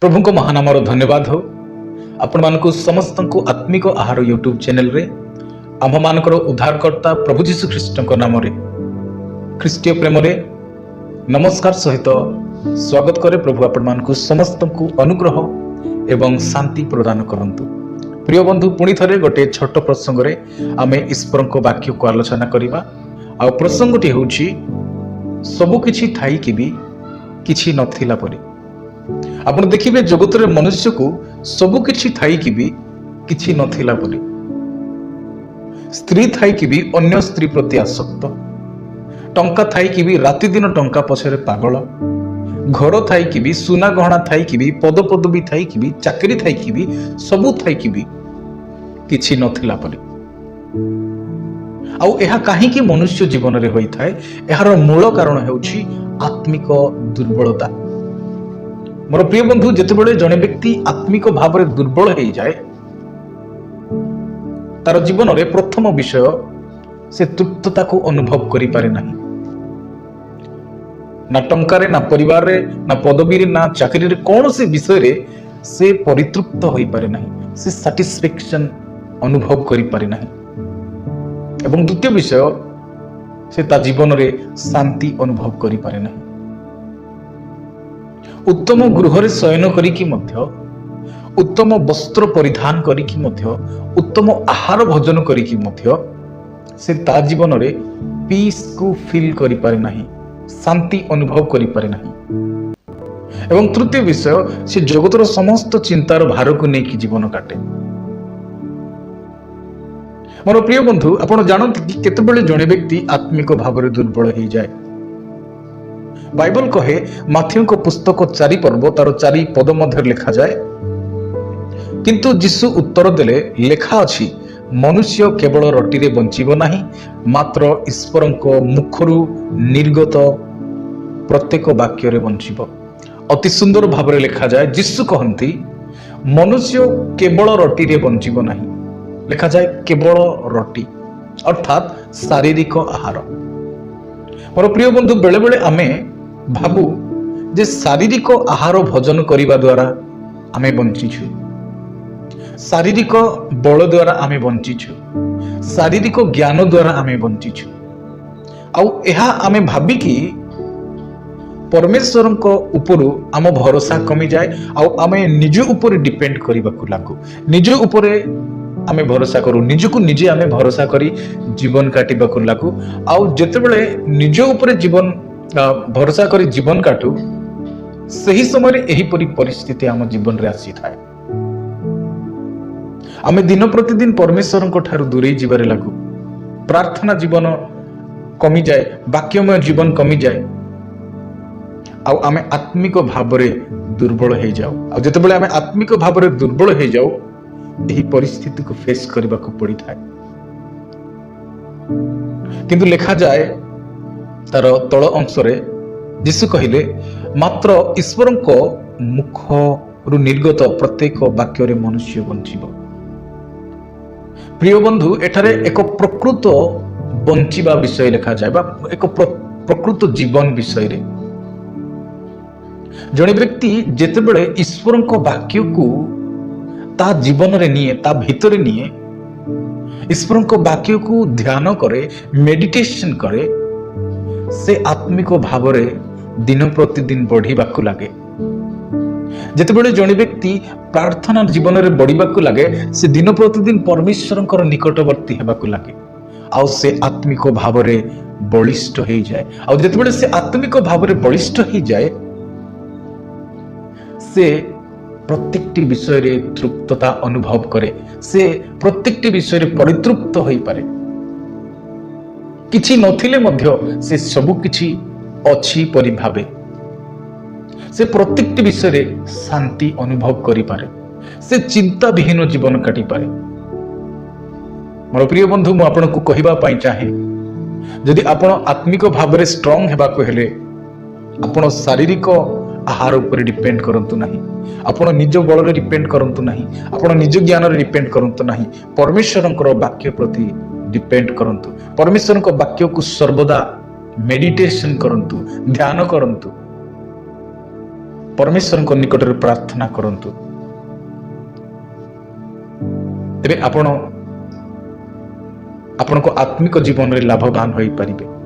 प्रभु महान आमर धन्यवाद हो आपण मानकु समस्त को आत्मिक आहार यूट्यूब चैनल रे आम मानकर उद्धारकर्ता प्रभु जीशु ख्रीष्ट नाम रे ख्रीष्टीय प्रेम रे नमस्कार सहित स्वागत करे। प्रभु आपण मानकु समस्त को अनुग्रह एवं शांति प्रदान करंतु। प्रिय बंधु पुणी थरे गोटे छोट प्रसंग रे आमे ईश्वर को वाक्य को आलोचना करिबा। आ प्रसंगटी होउची सबु किछि थाई कि भी किछि नथिला परी। आपण देखिबे जगत रे मनुष्य को सबु किछि थाई कि भी किछि नथिला परी। स्त्री थाई कि भी अन्य स्त्री प्रति आसक्त, टंका थाई कि भी राति दिन टंका पछरे पागल, घर थाई कि भी सुना गहना थाई कि भी पद पदवी थाई कि भी चाकरी थाई कि भी सबु थाई कि भी किछि नथिला परी। आउ एहा काहे कि मनुष्य जीवन रे होई थाए, एहार मूल कारण हेउछि आत्मिक दुर्बलता। मोर प्रिय बंधु, जेतेबेले जने व्यक्ति आत्मिक भाव रे दुर्बल हो जाए तार जीवन रे प्रथम विषय से तृप्तता को अनुभव करि पारे नहीं। ना टंकारे, ना परिवार रे, ना पदवी रे, ना चाकरी रे, कौन से विषय रे से परितृप्त होई पारे नहीं, से सैटिस्फैक्शन अनुभव करि पारे नहीं। एवं द्वितीय विषय से ता जीवन रे शांति अनुभव करि पारे नहीं। उत्तम गृह रे शयन करिकी मध्य, उत्तम वस्त्र परिधान करिकी मध्य, उत्तम आहार भोजन करिकी मध्य से ता जीवन रे पीस को फील करि पारे नहीं, शांति अनुभव करि पारे नहीं। एवं तृतीय विषय से जगतर समस्त चिंतार भार को नेकी जीवन काटे। मोर प्रिय बंधु, आपण जानत कि केतेबेले जणे व्यक्ति आत्मिक भाव रे दुर्बल हो जाए। बाइबल कहे माथ्यू को पुस्तक 4 पर्व तार 4 पद मध्य लिखा जाए, किंतु यीशु उत्तर देले लेखा अछि, मनुष्य केवल रोटी रे बंचिबो नाही, मात्र ईश्वर को मुखरु निर्गत प्रत्येक वाक्य रे बंचिबो। अति सुंदर भाव रे लिखा जाए, यीशु कहंती मनुष्य केवल रोटी रे बंचिबो नाही, लिखा जाए केवल रोटी अर्थात शारीरिक आहार। मोर प्रिय बंधु, बेले बेले आमे भाबु जे शारीरिक आहार भोजन करिबा द्वारा आमे बंचिछु, शारीरिक बल द्वारा आमे बंचिछु, शारीरिक ज्ञान द्वारा आमे बंचिछु। आउ एहा आमे भाबी कि परमेश्वर को उपरु आम भरोसा कमी जाए, आउ आमे निज ऊपर डिपेंड करिबा को लागू, निज ऊपर आमे भरोसा करू, निजको निजे आमे भरोसा करी जीवन काटिबा को लागू। आउ जेतेबेले निज ऊपर जीवन भरोसा करी जीवन काटू, सही समय एही परी परिस्थिति आम जीवन रे आसी थाए। आमे दिन प्रतिदिन परमेश्वर को ठारू दूरे जीवारे लागू, प्रार्थना जीवन कमी जाए, वाक्यमय जीवन कमी जाए, आउ आमे आत्मिक भाव रे दुर्बल हो जाऊ। आ जेतेबेले आमे आत्मिक भाव रे दुर्बल हो जाऊ, एही परिस्थिति को फेस करबा को पड़ी थाए। किंतु लिखा जाए तार तल अंश रे यीशु कहिले, मात्र ईश्वर को मुख रु निर्गत प्रत्येक वाक्य रे मनुष्य बंचिबो। प्रिय बंधु, एठारे एक प्रकृत बंचिबा विषय लिखा जाए, बा एक प्रकृत जीवन विषय रे। जणे व्यक्ति जेतेबेले ईश्वर को वाक्य को ता जीवन रे निये, ता भीतर निये, ईश्वर को वाक्य को ध्यान करे, मेडिटेशन करे, से आत्मिक भाव रे दिन प्रतिदिन बढ़िबा को लागे। जेतेबेले जणे व्यक्ति प्रार्थना जीवन रे बढ़िबा को लागे, से दिन प्रतिदिन परमेश्वर को निकटवर्ती हेबा को लागे, आउ से आत्मिक भाव रे बलिष्ठ हो जाए। आउ जेतेबेले से आत्मिक भाव रे बलिष्ठ हो जाए, से प्रत्येकटी विषय रे तृप्तता अनुभव करे, से प्रत्येकटी विषय रे परितृप्त होई पारे। किछि नथिले मध्य से सबु किछि अछि परि भावे, से प्रत्येकटी विषय रे शांति अनुभव करि पारे, से चिंता विहीन जीवन काटि पारे। मोर प्रिय बंधु, मु आपन को कहिबा पई चाहे, यदि आपण आत्मिक भाव रे स्ट्रांग हेबा को हेले, आपण शारीरिक आहार ऊपर डिपेंड करंतु नाही, आपण निज बल रे डिपेंड करंतु नाही, आपण निज ज्ञान रे डिपेंड करंतु नाही, परमेश्वरंकर वाक्य प्रति डिपेंड करंतु। परमेश्वर को वाक्य को सर्वदा मेडिटेशन करंतु, ध्यान करंतु। परमेश्वर निकट में प्रार्थना करंतु तेरे आपण को आत्मिक जीवन में लाभवान हो पारिबे।